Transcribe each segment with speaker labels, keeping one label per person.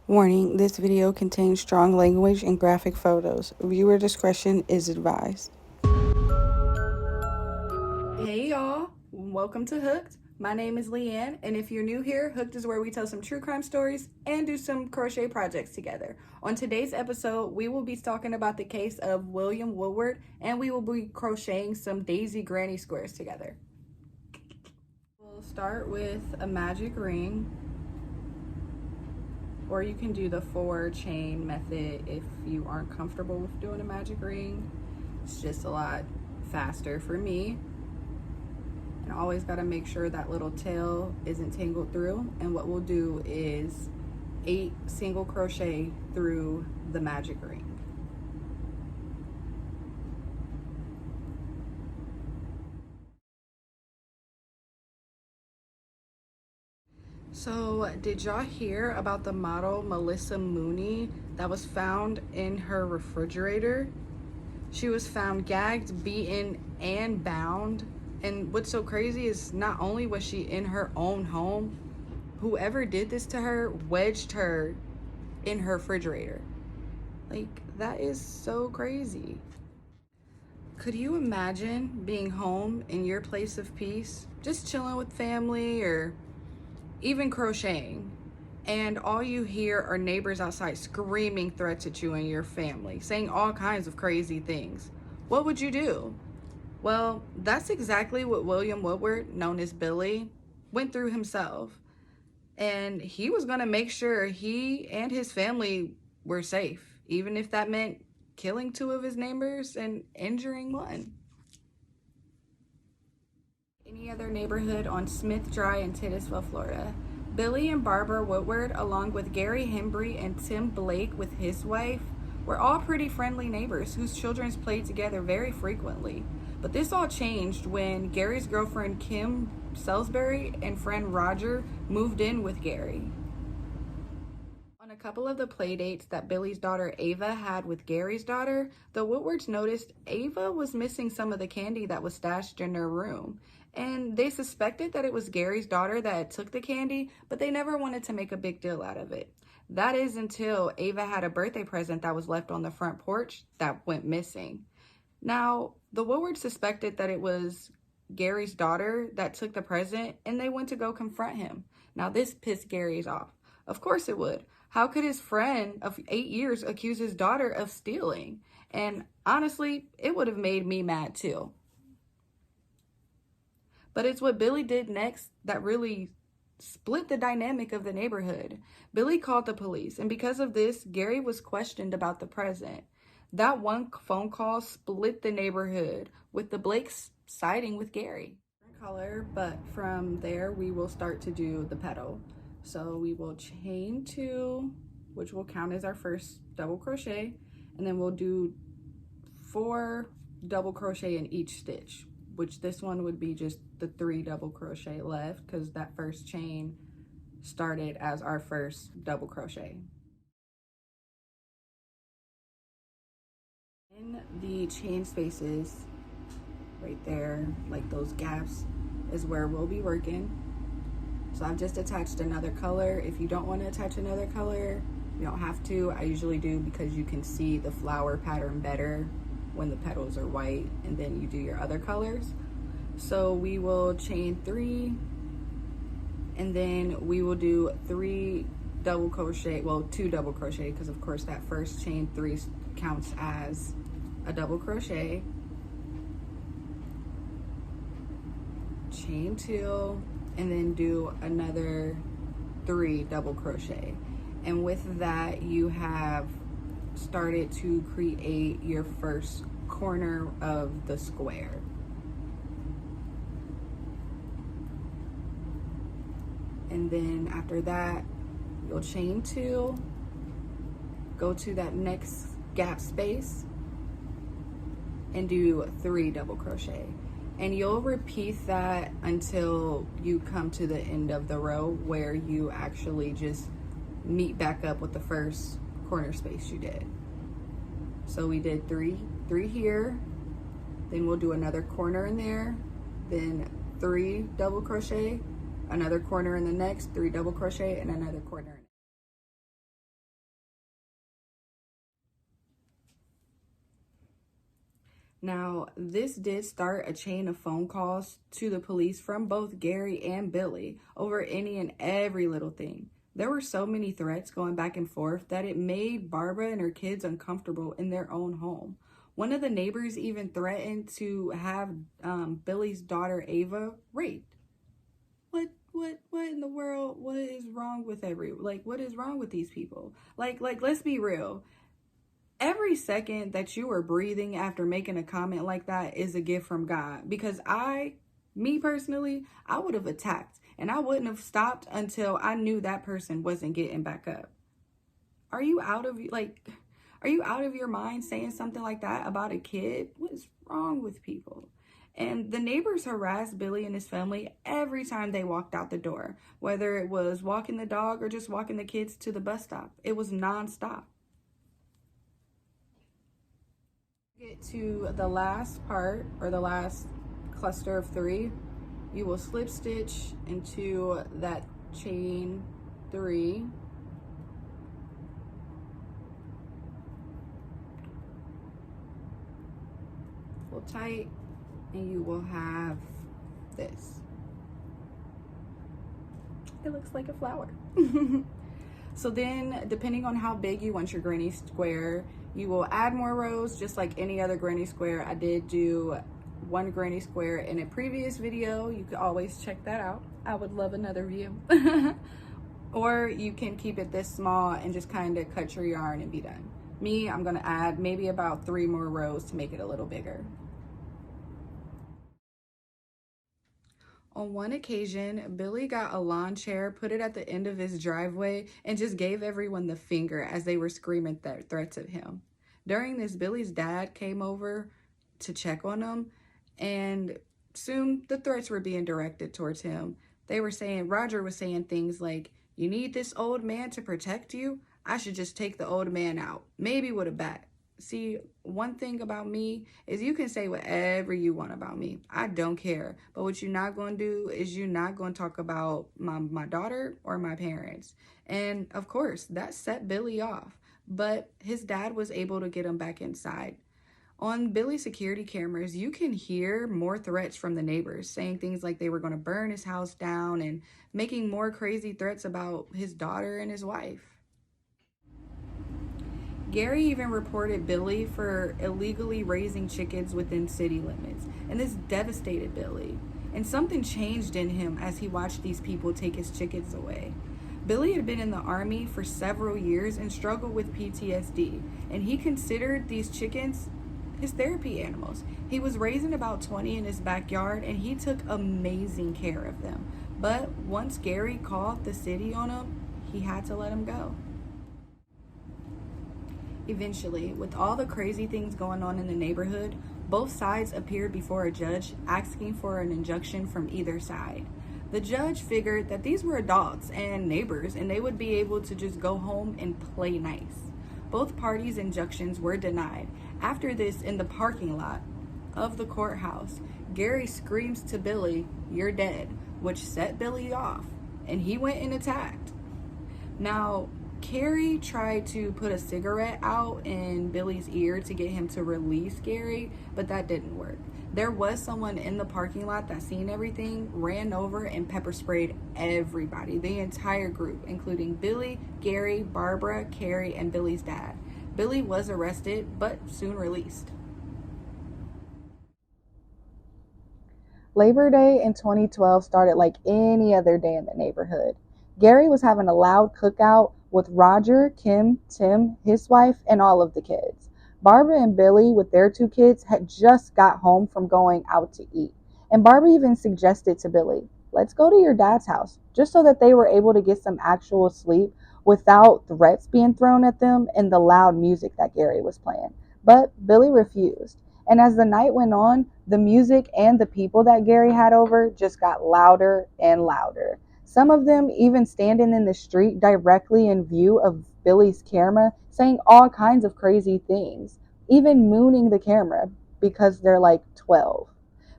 Speaker 1: Warning, this video contains strong language and graphic photos. Viewer discretion is advised. Hey y'all, welcome to Hooked. My name is Leanne, and if you're new here, Hooked is where we tell some true crime stories and do some crochet projects together. On today's episode, we will be talking about the case of William Woodward, and we will be crocheting some daisy granny squares together. We'll start with a magic ring, or you can do the 4-chain method if you aren't comfortable with doing a magic ring. It's just a lot faster for me. And always got to make sure that little tail isn't tangled through. And what we'll do is 8 single crochet through the magic ring. So did y'all hear about the model Melissa Mooney that was found in her refrigerator? She was found gagged, beaten, and bound. And what's so crazy is not only was she in her own home, whoever did this to her wedged her in her refrigerator. Like, that is so crazy. Could you imagine being home in your place of peace, just chilling with family or even crocheting, and all you hear are neighbors outside screaming threats at you and your family, saying all kinds of crazy things? What would you do? Well, that's exactly what William Woodward, known as Billy, went through himself. And he was going to make sure he and his family were safe, even if that meant killing 2 of his neighbors and injuring 1. Any other neighborhood on Smith Dry in Titusville, Florida. Billy and Barbara Woodward, along with Gary Hembry and Tim Blake with his wife, were all pretty friendly neighbors whose children played together very frequently. But this all changed when Gary's girlfriend Kim Salisbury and friend Roger moved in with Gary. On a couple of the play dates that Billy's daughter Ava had with Gary's daughter, the Woodwards noticed Ava was missing some of the candy that was stashed in her room. And they suspected that it was Gary's daughter that took the candy, but they never wanted to make a big deal out of it. That is until Ava had a birthday present that was left on the front porch that went missing. Now, the Woodwards suspected that it was Gary's daughter that took the present, and they went to go confront him. Now, this pissed Gary's off. Of course it would. How could his friend of 8 years accuse his daughter of stealing? And honestly, it would have made me mad too. But it's what Billy did next that really split the dynamic of the neighborhood. Billy called the police, and because of this, Gary was questioned about the present. That one phone call split the neighborhood, with the Blakes siding with Gary. Color, but from there we will start to do the petal. So we will chain 2, which will count as our first double crochet, and then we'll do 4 double crochet in each stitch, which this one would be just the 3 double crochet left because that first chain started as our first double crochet. In the chain spaces right there, like those gaps, is where we'll be working. So I've just attached another color. If you don't want to attach another color, you don't have to. I usually do because you can see the flower pattern better when the petals are white, and then you do your other colors. So we will chain 3, and then we will do 3 double crochet, well, 2 double crochet, because of course that first chain 3 counts as a double crochet. Chain 2, and then do another 3 double crochet. And with that, you have started to create your first corner of the square. And then after that, you'll chain 2, go to that next gap space, and do 3 double crochet. And you'll repeat that until you come to the end of the row where you actually just meet back up with the first corner space you did. So we did 3 here, then we'll do another corner in there, then 3 double crochet, another corner in the next, 3 double crochet, and another corner. Now, this did start a chain of phone calls to the police from both Gary and Billy over any and every little thing. There were so many threats going back and forth that it made Barbara and her kids uncomfortable in their own home. One of the neighbors even threatened to have Billy's daughter Ava raped. What in the world? What is wrong with what is wrong with these people? Let's be real. Every second that you are breathing after making a comment like that is a gift from God. Because me personally, I would have attacked and I wouldn't have stopped until I knew that person wasn't getting back up. Are you out of are you out of your mind saying something like that about a kid? What is wrong with people? And the neighbors harassed Billy and his family every time they walked out the door, whether it was walking the dog or just walking the kids to the bus stop. It was nonstop. Get to the last part, or the last cluster of 3, you will slip stitch into that chain 3, pull tight, and you will have this. It looks like a flower. So then, depending on how big you want your granny square, you will add more rows, just like any other granny square. I did do one granny square in a previous video. You could always check that out. I would love another view. Or you can keep it this small and just kind of cut your yarn and be done. Me, I'm gonna add maybe about 3 more rows to make it a little bigger. On one occasion, Billy got a lawn chair, put it at the end of his driveway, and just gave everyone the finger as they were screaming threats at him. During this, Billy's dad came over to check on him, and soon the threats were being directed towards him. Roger was saying things like, "You need this old man to protect you? I should just take the old man out, maybe with a bat." See, one thing about me is you can say whatever you want about me. I don't care. But what you're not going to do is you're not going to talk about my daughter or my parents. And of course, that set Billy off. But his dad was able to get him back inside. On Billy's security cameras, you can hear more threats from the neighbors, saying things like they were going to burn his house down and making more crazy threats about his daughter and his wife. Gary even reported Billy for illegally raising chickens within city limits, and this devastated Billy. And something changed in him as he watched these people take his chickens away. Billy had been in the army for several years and struggled with PTSD, and he considered these chickens his therapy animals. He was raising about 20 in his backyard, and he took amazing care of them. But once Gary called the city on him, he had to let him go. Eventually, with all the crazy things going on in the neighborhood, both sides appeared before a judge asking for an injunction from either side. The judge figured that these were adults and neighbors, and they would be able to just go home and play nice. Both parties' injunctions were denied. After this, in the parking lot of the courthouse, Gary screams to Billy, "You're dead," which set Billy off, and he went and attacked. Now, Carrie tried to put a cigarette out in Billy's ear to get him to release Gary, but that didn't work. There was someone in the parking lot that seen everything, ran over and pepper sprayed everybody, the entire group, including Billy, Gary, Barbara, Carrie, and Billy's dad. Billy was arrested, but soon released. Labor Day in 2012 started like any other day in the neighborhood. Gary was having a loud cookout with Roger, Kim, Tim, his wife, and all of the kids. Barbara and Billy, with their 2 kids, had just got home from going out to eat. And Barbara even suggested to Billy, "Let's go to your dad's house," just so that they were able to get some actual sleep without threats being thrown at them and the loud music that Gary was playing. But Billy refused. And as the night went on, the music and the people that Gary had over just got louder and louder. Some of them even standing in the street directly in view of Billy's camera, saying all kinds of crazy things, even mooning the camera because they're like 12.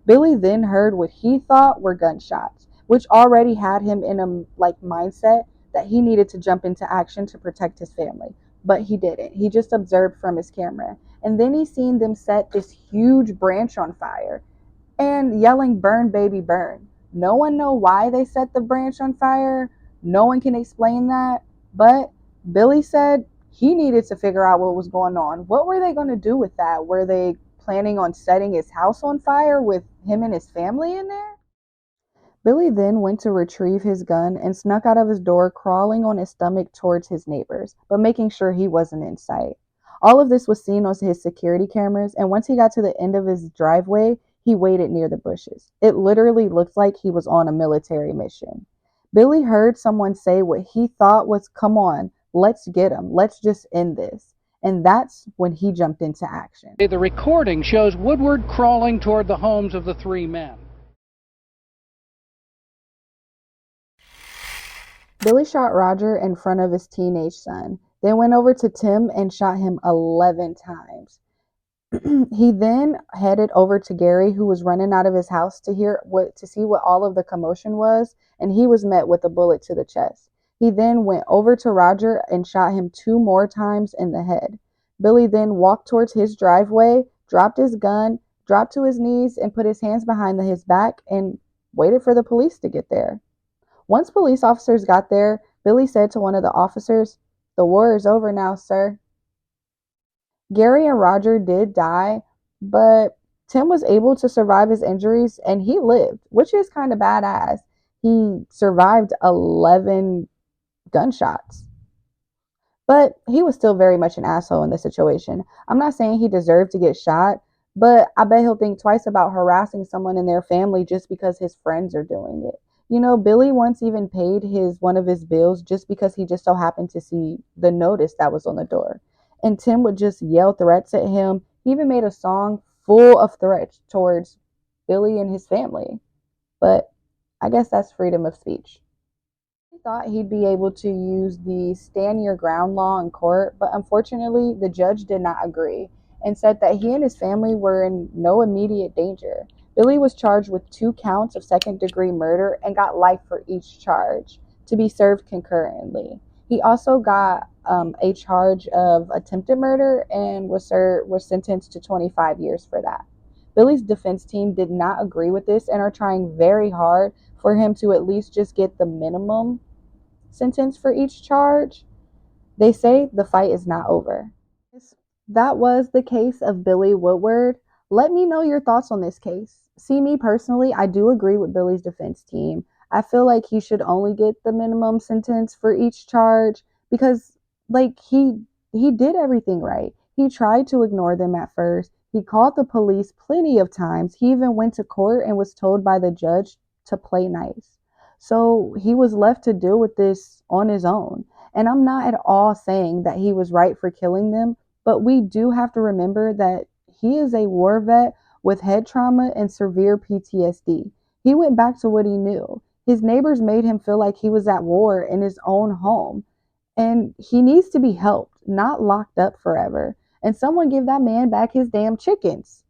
Speaker 1: Billy then heard what he thought were gunshots, which already had him in a mindset that he needed to jump into action to protect his family. but he didn't. He just observed from his camera. And then he seen them set this huge branch on fire and yelling, "Burn, baby, burn." No one know why they set the branch on fire. No one can explain that. But Billy said he needed to figure out what was going on. What were they going to do with that? Were they planning on setting his house on fire with him and his family in there? Billy then went to retrieve his gun and snuck out of his door, crawling on his stomach towards his neighbors, but making sure he wasn't in sight. All of this was seen on his security cameras, and once he got to the end of his driveway, he waited near the bushes. It literally looked like he was on a military mission. Billy heard someone say what he thought was, "Come on, let's get him. Let's just end this." And that's when he jumped into action.
Speaker 2: The recording shows Woodward crawling toward the homes of the three men.
Speaker 1: Billy shot Roger in front of his teenage son, then went over to Tim and shot him 11 times. He then headed over to Gary, who was running out of his house to see what all of the commotion was, and he was met with a bullet to the chest. He then went over to Roger and shot him 2 more times in the head. Billy then walked towards his driveway, dropped his gun, dropped to his knees, and put his hands behind his back and waited for the police to get there. Once police officers got there, Billy said to one of the officers, "The war is over now, sir." Gary and Roger did die, but Tim was able to survive his injuries and he lived, which is kind of badass. He survived 11 gunshots. But he was still very much an asshole in this situation. I'm not saying he deserved to get shot, but I bet he'll think twice about harassing someone in their family just because his friends are doing it. You know, Billy once even paid his one of his bills just because he just so happened to see the notice that was on the door. And Tim would just yell threats at him. He even made a song full of threats towards Billy and his family. But I guess that's freedom of speech. He thought he'd be able to use the stand your ground law in court, but unfortunately, the judge did not agree and said that he and his family were in no immediate danger. Billy was charged with 2 counts of second-degree murder and got life for each charge to be served concurrently. He also got a charge of attempted murder and was sentenced to 25 years for that. Billy's defense team did not agree with this and are trying very hard for him to at least just get the minimum sentence for each charge. They say the fight is not over. That was the case of Billy Woodward. Let me know your thoughts on this case. See, me personally, I do agree with Billy's defense team. I feel like he should only get the minimum sentence for each charge because like he did everything right. He tried to ignore them at first. He called the police plenty of times. He even went to court and was told by the judge to play nice. So he was left to deal with this on his own. And I'm not at all saying that he was right for killing them, but we do have to remember that he is a war vet with head trauma and severe PTSD. He went back to what he knew. His neighbors made him feel like he was at war in his own home. And he needs to be helped, not locked up forever. And someone give that man back his damn chickens.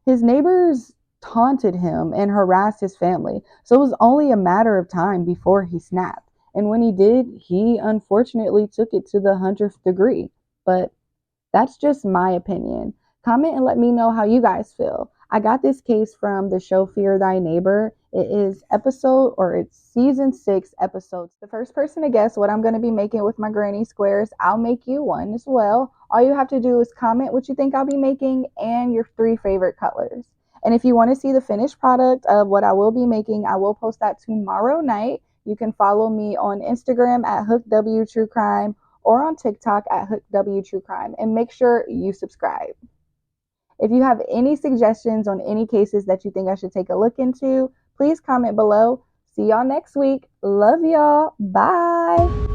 Speaker 1: His neighbors taunted him and harassed his family, so it was only a matter of time before he snapped. And when he did, he unfortunately took it to the 100th degree. But that's just my opinion. Comment and let me know how you guys feel. I got this case from the show Fear Thy Neighbor. It's season 6 episodes. The first person to guess what I'm going to be making with my granny squares, I'll make you one as well. All you have to do is comment what you think I'll be making and your 3 favorite colors. And if you want to see the finished product of what I will be making, I will post that tomorrow night. You can follow me on Instagram at HookWTrueCrime or on TikTok at HookWTrueCrime, and make sure you subscribe. If you have any suggestions on any cases that you think I should take a look into, please comment below. See y'all next week. Love y'all. Bye.